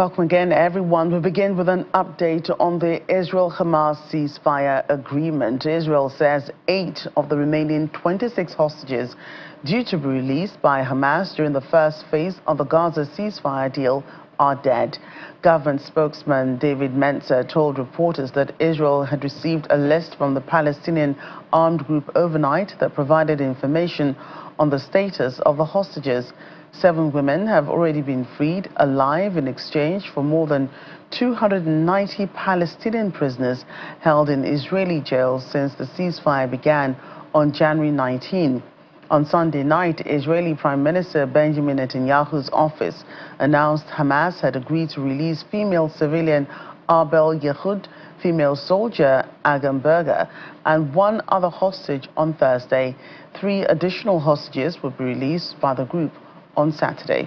Welcome again, everyone. We begin with an update on the Israel-Hamas ceasefire agreement. Israel says 8 of the remaining 26 hostages due to be released by Hamas during the first phase of the Gaza ceasefire deal are dead. Government spokesman David Mentzer told reporters that Israel had received a list from the Palestinian armed group overnight that provided information on the status of the hostages. 7 women have already been freed alive in exchange for more than 290 Palestinian prisoners held in Israeli jails since the ceasefire began on January 19. On Sunday night, Israeli Prime Minister Benjamin Netanyahu's office announced Hamas had agreed to release female civilian Arbel Yehud, female soldier Agam Berger, and 1 other hostage on Thursday. 3 additional hostages will be released by the group on Saturday.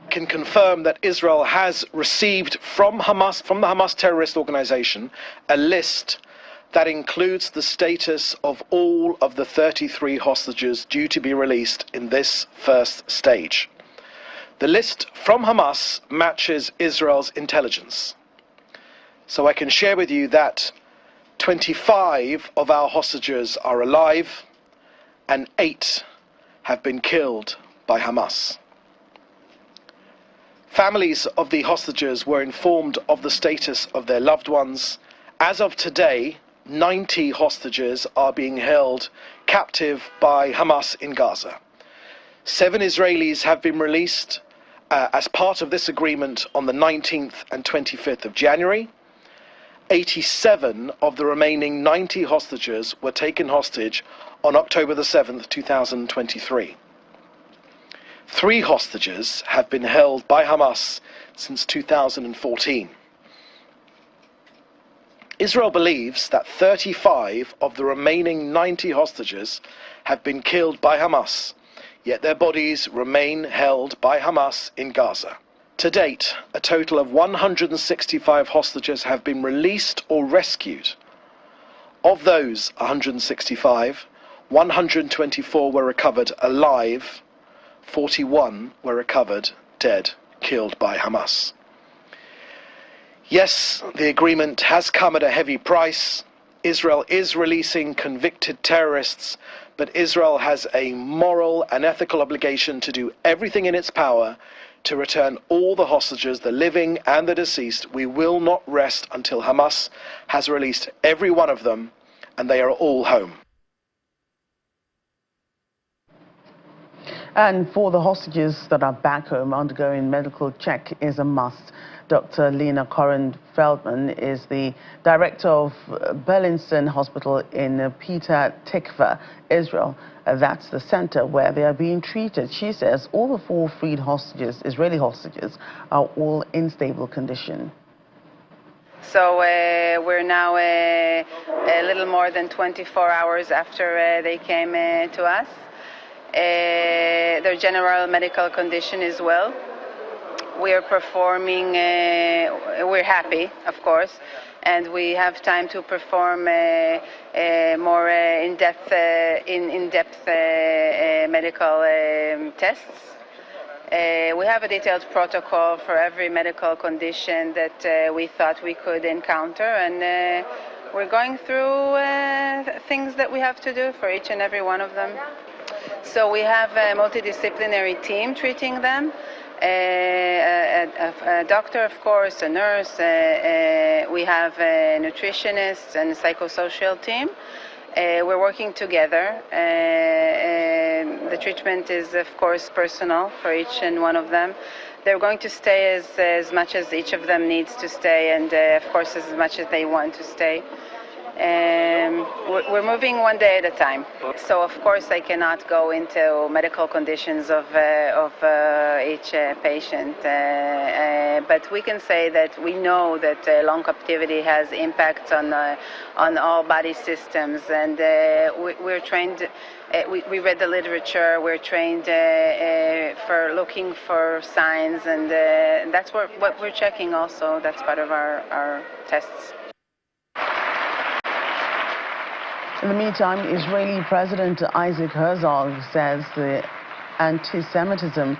Can confirm that Israel has received from the Hamas terrorist organization a list that includes the status of all of the 33 hostages due to be released in this first stage. The list from Hamas matches Israel's intelligence. So I can share with you that 25 of our hostages are alive and 8 have been killed by Hamas. Families of the hostages were informed of the status of their loved ones. As of today, 90 hostages are being held captive by Hamas in Gaza. 7 Israelis have been released as part of this agreement on the 19th and 25th of January. 87 of the remaining 90 hostages were taken hostage on October the 7th, 2023. 3 hostages have been held by Hamas since 2014. Israel believes that 35 of the remaining 90 hostages have been killed by Hamas, yet their bodies remain held by Hamas in Gaza. To date, a total of 165 hostages have been released or rescued. Of those 165, 124 were recovered alive, 41 were recovered dead, killed by Hamas. Yes, the agreement has come at a heavy price. Israel is releasing convicted terrorists, but Israel has a moral and ethical obligation to do everything in its power to return all the hostages, the living and the deceased. We will not rest until Hamas has released every one of them and they are all home. And for the hostages that are back home, undergoing medical check is a must. Dr. Lena Koren-Feldman is the director of Berlinson Hospital in Petah Tikva, Israel. That's the center where they are being treated. She says all the 4 freed hostages, Israeli hostages, are all in stable condition. So we're now a little more than 24 hours after they came to us. Their general medical condition is well. We are performing, we're happy, of course, and we have time to perform more in-depth medical tests. We have a detailed protocol for every medical condition that we thought we could encounter, and we're going through things that we have to do for each and every one of them. So we have a multidisciplinary team treating them. A doctor, of course, a nurse, we have a nutritionist and a psychosocial team. We're working together. The treatment is, of course, personal for each and one of them. They're going to stay as much as each of them needs to stay, and of course as much as they want to stay. We're moving one day at a time. So of course I cannot go into medical conditions of each patient, but we can say that we know that long captivity has impacts on all body systems, and we're trained. We read the literature. We're trained for looking for signs, and that's what we're checking also. That's part of our tests. In the meantime, Israeli President Isaac Herzog says the antisemitism,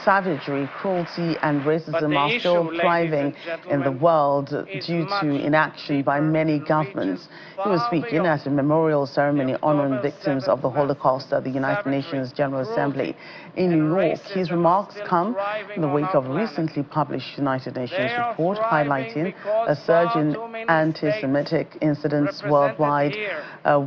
savagery, cruelty and racism are still thriving in the world due to inaction by many governments. He was speaking at a memorial ceremony honoring victims of the Holocaust at the United Nations General Assembly in New York. His remarks come in the wake of a recently published United Nations report highlighting a surge in anti-Semitic incidents worldwide,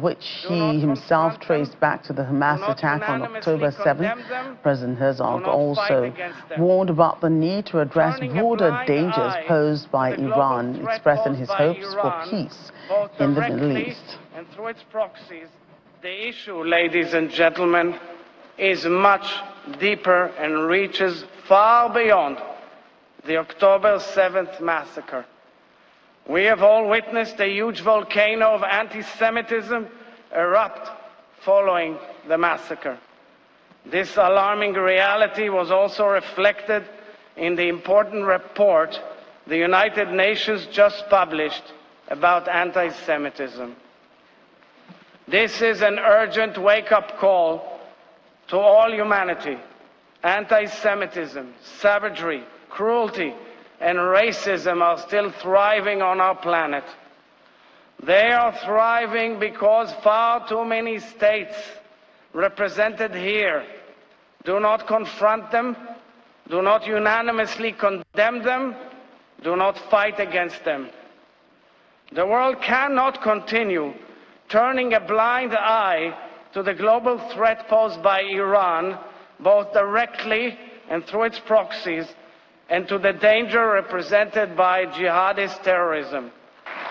which he himself traced back to the Hamas attack on October 7th. President Herzog also warned about the need to address broader dangers posed by Iran, expressing his hopes for peace in the Middle East. And through its proxies, the issue, ladies and gentlemen, is much deeper and reaches far beyond the October 7th massacre. We have all witnessed a huge volcano of anti-Semitism erupt following the massacre. This alarming reality was also reflected in the important report the United Nations just published about anti-Semitism. This is an urgent wake-up call to all humanity. Anti-Semitism, savagery, cruelty, and racism are still thriving on our planet. They are thriving because far too many states represented here do not confront them, do not unanimously condemn them, do not fight against them. The world cannot continue turning a blind eye to the global threat posed by Iran, both directly and through its proxies, and to the danger represented by jihadist terrorism.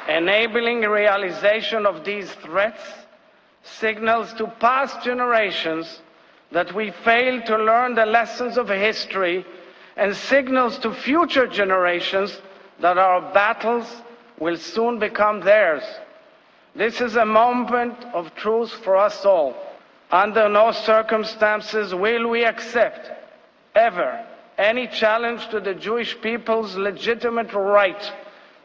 Enabling realization of these threats signals to past generations that we failed to learn the lessons of history, and signals to future generations that our battles will soon become theirs. This is a moment of truth for us all. Under no circumstances will we accept, ever, any challenge to the Jewish people's legitimate right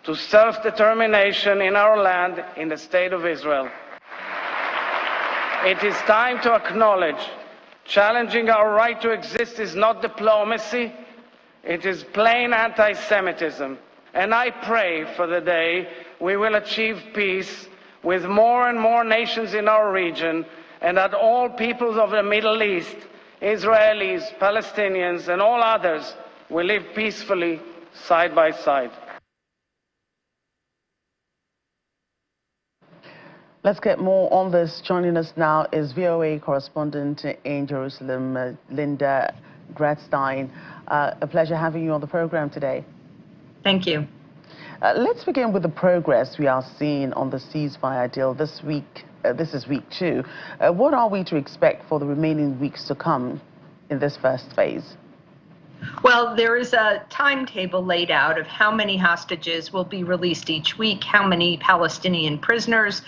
to self-determination in our land, in the State of Israel. It is time to acknowledge challenging our right to exist is not diplomacy, it is plain anti-Semitism. And I pray for the day we will achieve peace with more and more nations in our region, and that all peoples of the Middle East, Israelis, Palestinians, and all others will live peacefully side by side. Let's get more on this. Joining us now is VOA correspondent in Jerusalem, Linda Gradstein. A pleasure having you on the program today. Thank you. Let's begin with the progress we are seeing on the ceasefire deal this week. This is week 2. What are we to expect for the remaining weeks to come in this first phase? Well, there is a timetable laid out of how many hostages will be released each week, how many Palestinian prisoners,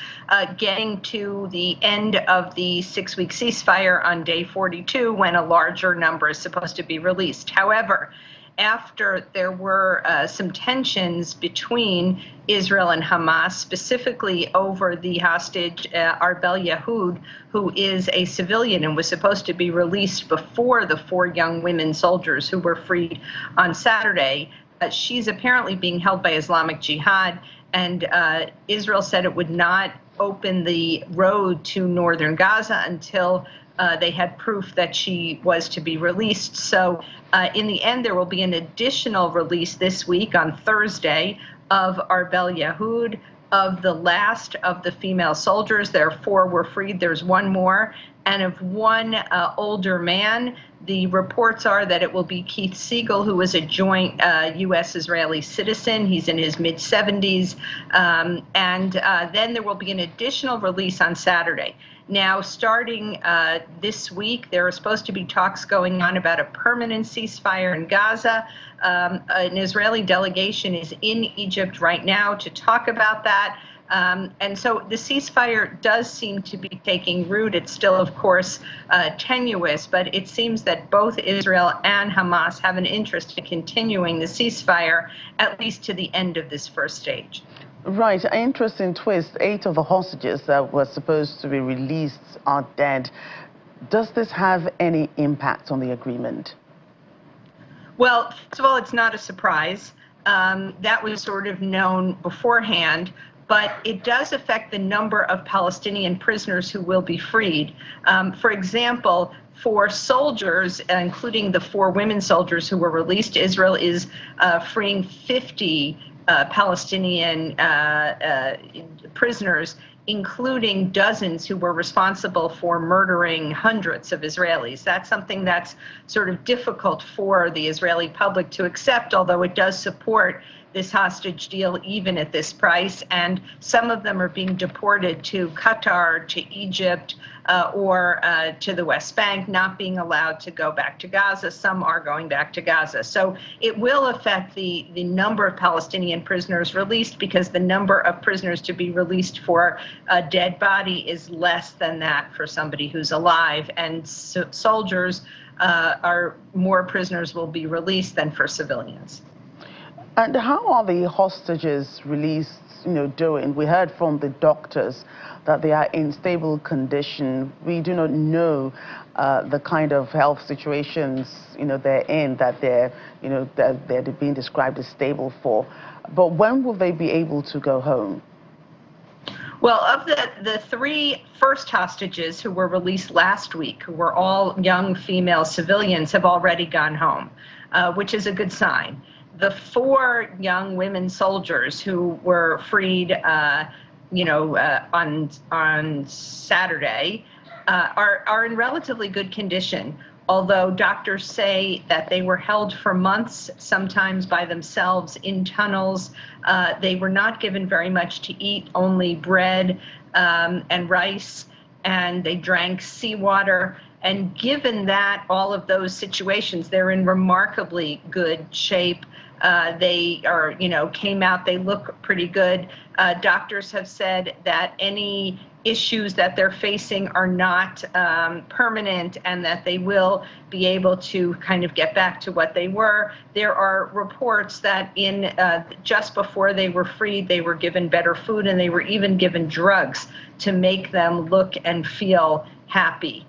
getting to the end of the 6-week ceasefire on day 42, when a larger number is supposed to be released. However, after there were some tensions between Israel and Hamas, specifically over the hostage Arbel Yehud, who is a civilian and was supposed to be released before the 4 young women soldiers who were freed on Saturday. She's apparently being held by Islamic Jihad, and Israel said it would not open the road to northern Gaza until they had proof that she was to be released. So in the end, there will be an additional release this week on Thursday of Arbel Yehud, of the last of the female soldiers. There are 4 were freed. There's 1 more. And of 1 older man. The reports are that it will be Keith Siegel, who was a joint U.S.-Israeli citizen. He's in his mid-70s. And then there will be an additional release on Saturday. Now, starting this week, there are supposed to be talks going on about a permanent ceasefire in Gaza. An Israeli delegation is in Egypt right now to talk about that. And so the ceasefire does seem to be taking root. It's still, of course, tenuous, but it seems that both Israel and Hamas have an interest in continuing the ceasefire, at least to the end of this first stage. Right, an interesting twist. 8 of the hostages that were supposed to be released are dead. Does this have any impact on the agreement? Well, first of all, it's not a surprise. That was sort of known beforehand, but it does affect the number of Palestinian prisoners who will be freed. For example, for soldiers, including the 4 women soldiers who were released, Israel is freeing 50 Palestinian prisoners, including dozens who were responsible for murdering hundreds of Israelis. That's something that's sort of difficult for the Israeli public to accept, although it does support this hostage deal even at this price. And some of them are being deported to Qatar, to Egypt, or to the West Bank, not being allowed to go back to Gaza. Some are going back to Gaza. So it will affect the number of Palestinian prisoners released, because the number of prisoners to be released for a dead body is less than that for somebody who's alive. And soldiers more prisoners will be released than for civilians. And how are the hostages released, doing? We heard from the doctors that they are in stable condition. We do not know the kind of health situations, they're in, that they're being described as stable for. But when will they be able to go home? Well, of the 3 first hostages who were released last week, who were all young female civilians, have already gone home, which is a good sign. The 4 young women soldiers who were freed, on Saturday, are in relatively good condition. Although doctors say that they were held for months, sometimes by themselves in tunnels. They were not given very much to eat, only bread and rice, and they drank seawater. And given that, all of those situations, they're in remarkably good shape. They are, came out, they look pretty good. Doctors have said that any issues that they're facing are not permanent, and that they will be able to kind of get back to what they were. There are reports that just before they were freed, they were given better food, and they were even given drugs to make them look and feel happy.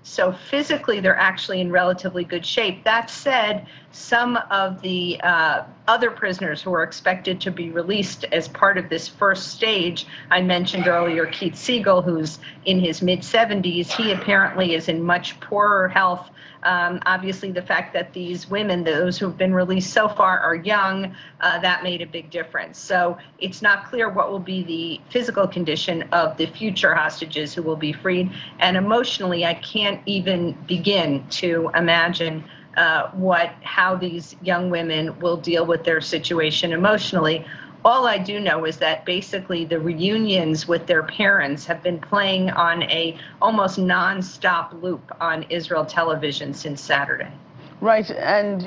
So physically, they're actually in relatively good shape. That said, some of the other prisoners who are expected to be released as part of this first stage, I mentioned earlier Keith Siegel, who's in his mid-70s. He apparently is in much poorer health. Obviously, the fact that these women, those who've been released so far, are young, that made a big difference. So it's not clear what will be the physical condition of the future hostages who will be freed. And emotionally, I can't even begin to imagine how these young women will deal with their situation emotionally. All I do know is that basically the reunions with their parents have been playing on a almost non-stop loop on Israel television since Saturday. Right, and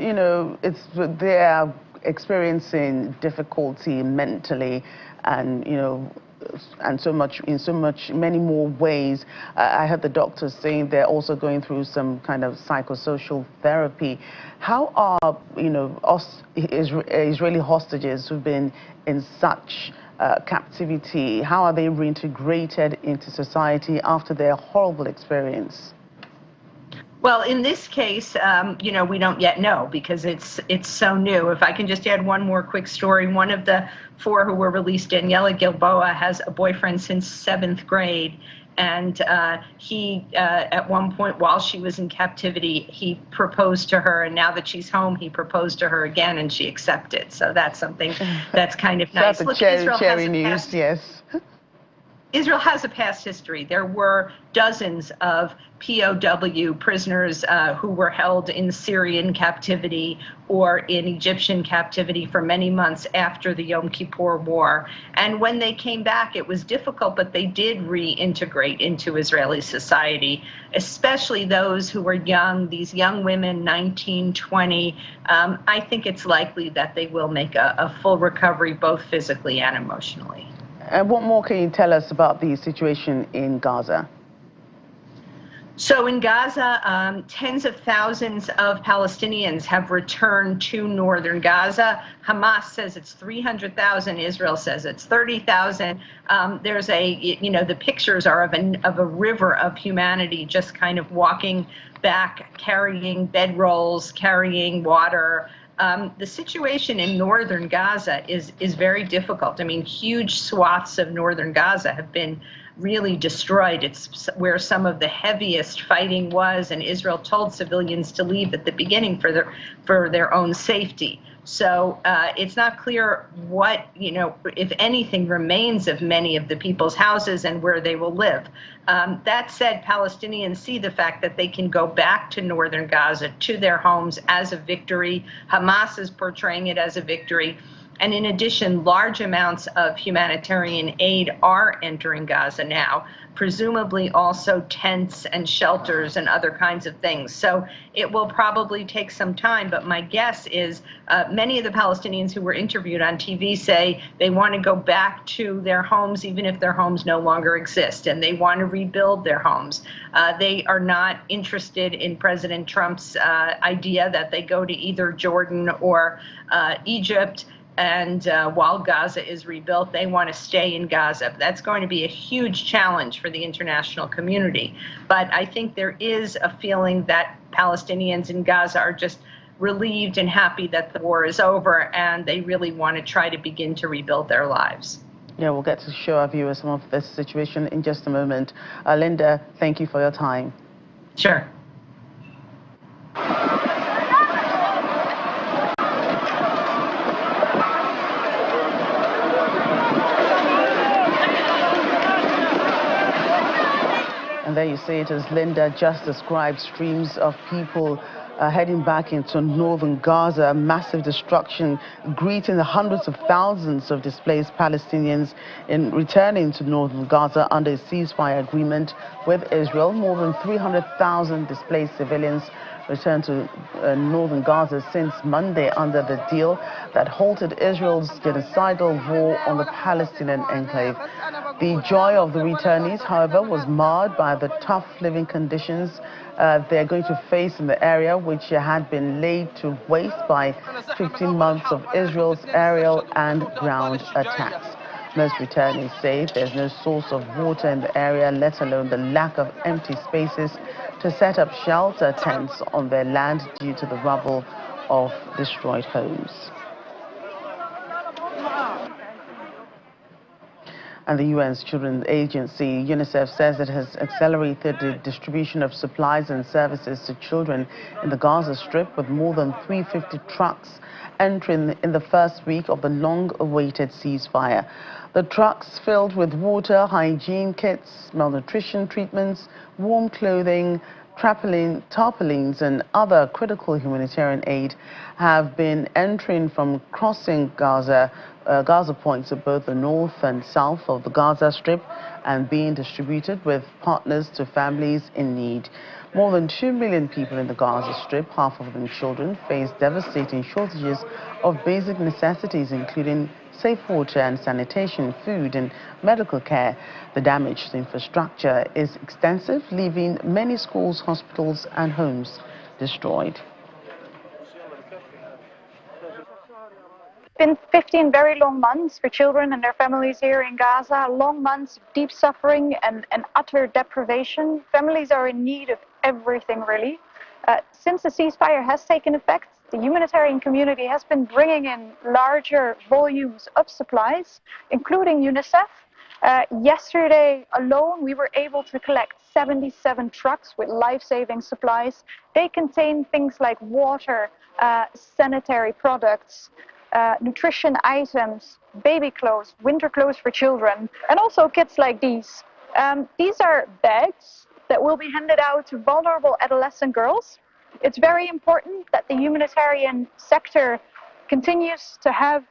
they're experiencing difficulty mentally, and many more ways. I heard the doctors saying they're also going through some kind of psychosocial therapy. How are Israeli hostages who've been in such captivity, how are they reintegrated into society after their horrible experience? Well, in this case, we don't yet know, because it's so new. If I can just add one more quick story. One of the 4 who were released, Daniela Gilboa, has a boyfriend since 7th grade. And he, at one point while she was in captivity, he proposed to her. And now that she's home, he proposed to her again, and she accepted. So that's something that's kind of nice. Look, cherry news, yes. Israel has a past history. There were dozens of POW prisoners who were held in Syrian captivity or in Egyptian captivity for many months after the Yom Kippur War. And when they came back, it was difficult, but they did reintegrate into Israeli society, especially those who were young, these young women, 19, 20. I think it's likely that they will make a full recovery, both physically and emotionally. And what more can you tell us about the situation in Gaza? So in Gaza, tens of thousands of Palestinians have returned to northern Gaza. Hamas says it's 300,000. Israel says it's 30,000. There's the pictures are of a river of humanity just kind of walking back, carrying bedrolls, carrying water. The situation in northern Gaza is very difficult. I mean, huge swaths of northern Gaza have been really destroyed. It's where some of the heaviest fighting was, and Israel told civilians to leave at the beginning for their own safety. So it's not clear what, if anything remains of many of the people's houses and where they will live. That said, Palestinians see the fact that they can go back to northern Gaza, to their homes, as a victory. Hamas is portraying it as a victory. And in addition, large amounts of humanitarian aid are entering Gaza now, presumably also tents and shelters and other kinds of things. So it will probably take some time, but my guess is many of the Palestinians who were interviewed on TV say they want to go back to their homes even if their homes no longer exist, and they want to rebuild their homes. They are not interested in President Trump's idea that they go to either Jordan or Egypt. And while Gaza is rebuilt, they want to stay in Gaza. That's going to be a huge challenge for the international community. But I think there is a feeling that Palestinians in Gaza are just relieved and happy that the war is over, and they really want to try to begin to rebuild their lives. Yeah, we'll get to show our viewers some of this situation in just a moment. Linda, thank you for your time. Sure. And there you see it, as Linda just described, streams of people heading back into northern Gaza, massive destruction greeting the hundreds of thousands of displaced Palestinians in returning to northern Gaza under a ceasefire agreement with Israel. More than 300,000 displaced civilians returned to northern Gaza since Monday under the deal that halted Israel's genocidal war on the Palestinian enclave. The joy of the returnees, however, was marred by the tough living conditions they're going to face in the area, which had been laid to waste by 15 months of Israel's aerial and ground attacks. Most returnees say there's no source of water in the area, let alone the lack of empty spaces to set up shelter tents on their land due to the rubble of destroyed homes. And the UN's Children's Agency, UNICEF, says it has accelerated the distribution of supplies and services to children in the Gaza Strip, with more than 350 trucks entering in the first week of the long-awaited ceasefire. The trucks filled with water, hygiene kits, malnutrition treatments, warm clothing, tarpaulins and other critical humanitarian aid have been entering from crossing Gaza points at both the north and south of the Gaza Strip and being distributed with partners to families in need. More than 2 million people in the Gaza Strip, half of them children, face devastating shortages of basic necessities, including safe water and sanitation, food and medical care. The damage to infrastructure is extensive, leaving many schools, hospitals and homes destroyed. Been 15 very long months for children and their families here in Gaza, long months of deep suffering and utter deprivation. Families are in need of everything, really. Since the ceasefire has taken effect, the humanitarian community has been bringing in larger volumes of supplies, including UNICEF. Yesterday alone, we were able to collect 77 trucks with life-saving supplies. They contain things like water, sanitary products, nutrition items, baby clothes, winter clothes for children, and also kits like these. These are bags that will be handed out to vulnerable adolescent girls. It's very important that the humanitarian sector continues to have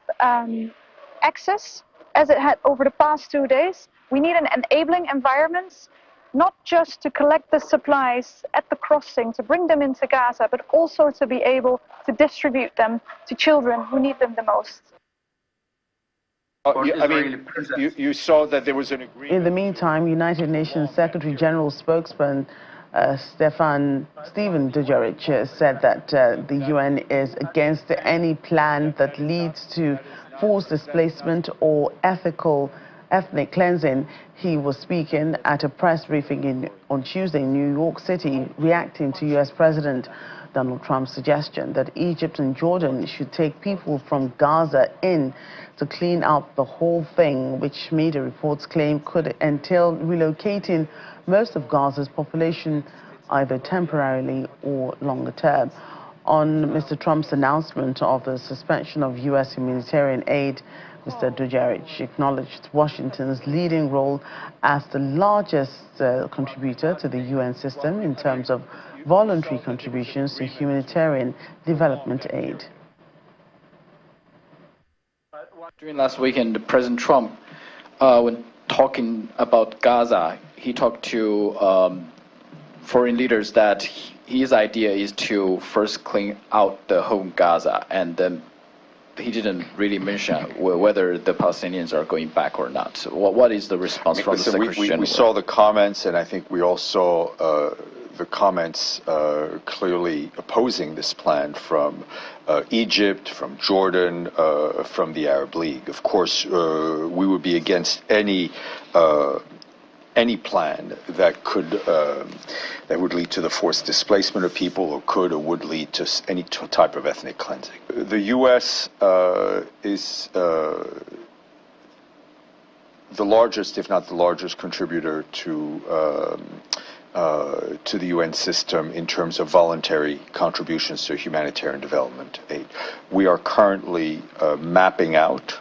access as it had over the past 2 days. We need an enabling environment, not just to collect the supplies at the crossing, to bring them into Gaza, but also to be able to distribute them to children who need them the most. You saw that there was an agreement. In the meantime, United Nations Secretary General spokesman Stephen Dujarric said that the UN is against any plan that leads to forced displacement or ethnic cleansing. He was speaking at a press briefing on Tuesday in New York City, reacting to U.S. President Donald Trump's suggestion that Egypt and Jordan should take people from Gaza in to clean up the whole thing, which media reports claim could entail relocating most of Gaza's population either temporarily or longer term. On Mr. Trump's announcement of the suspension of U.S. humanitarian aid, Mr. Dujarric acknowledged Washington's leading role as the largest contributor to the UN system in terms of voluntary contributions to humanitarian development aid. During last weekend, President Trump, when talking about Gaza, he talked to foreign leaders that his idea is to first clean out the whole Gaza, and then he didn't really mention whether the Palestinians are going back or not. So what is the response from the Secretary General? We saw the comments, and I think we all saw the comments clearly opposing this plan from Egypt, from Jordan, from the Arab League. Of course, we would be against any plan that could that would lead to the forced displacement of people, or could or would lead to any type of ethnic cleansing. The U.S. is the largest, if not the largest, contributor to the UN system in terms of voluntary contributions to humanitarian development aid. We are currently mapping out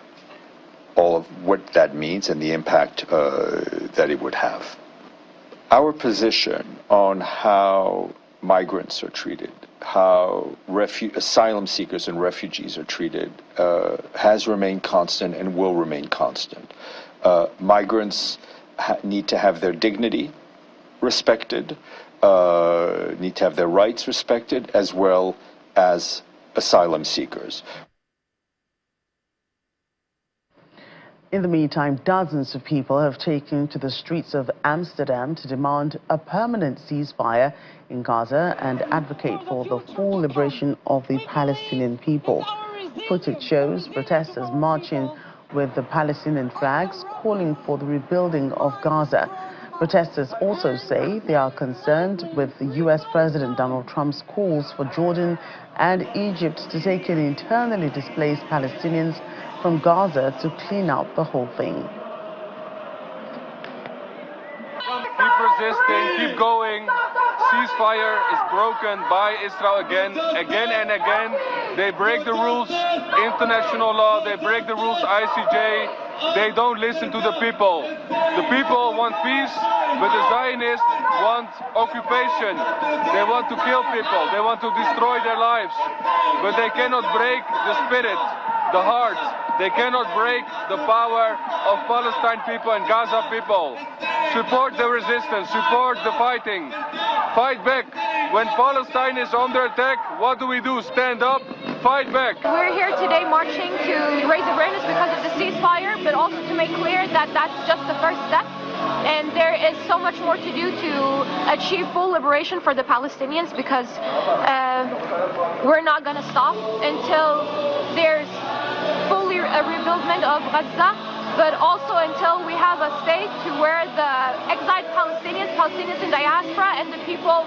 all of what that means and the impact that it would have. Our position on how migrants are treated, how asylum seekers and refugees are treated, has remained constant and will remain constant. Migrants need to have their dignity respected, need to have their rights respected, as well as asylum seekers. In the meantime, dozens of people have taken to the streets of Amsterdam to demand a permanent ceasefire in Gaza and advocate for the full liberation of the Palestinian people. Footage shows protesters marching with the Palestinian flags, calling for the rebuilding of Gaza. Protesters also say they are concerned with the U.S. President Donald Trump's calls for Jordan and Egypt to take in internally displaced Palestinians from Gaza to clean up the whole thing. Keep resisting, keep going. Ceasefire is broken by Israel again and again. They break the rules, international law, they break the rules, ICJ. They don't listen to the people. The people want peace, but the Zionists want occupation. They want to kill people, they want to destroy their lives. But they cannot break the spirit, the heart. They cannot break the power of Palestine people and Gaza people. Support the resistance, support the fighting. Fight back. When Palestine is under attack, what do? Stand up, fight back. We're here today marching to raise awareness because of the ceasefire, but also to make clear that that's just the first step. And there is so much more to do to achieve full liberation for the Palestinians, because we're not going to stop until there's fully a rebuildment of Gaza, but also until we have a state to where the exiled Palestinians in diaspora, and the people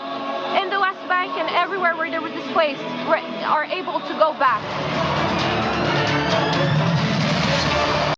in the West Bank and everywhere where they were displaced are able to go back.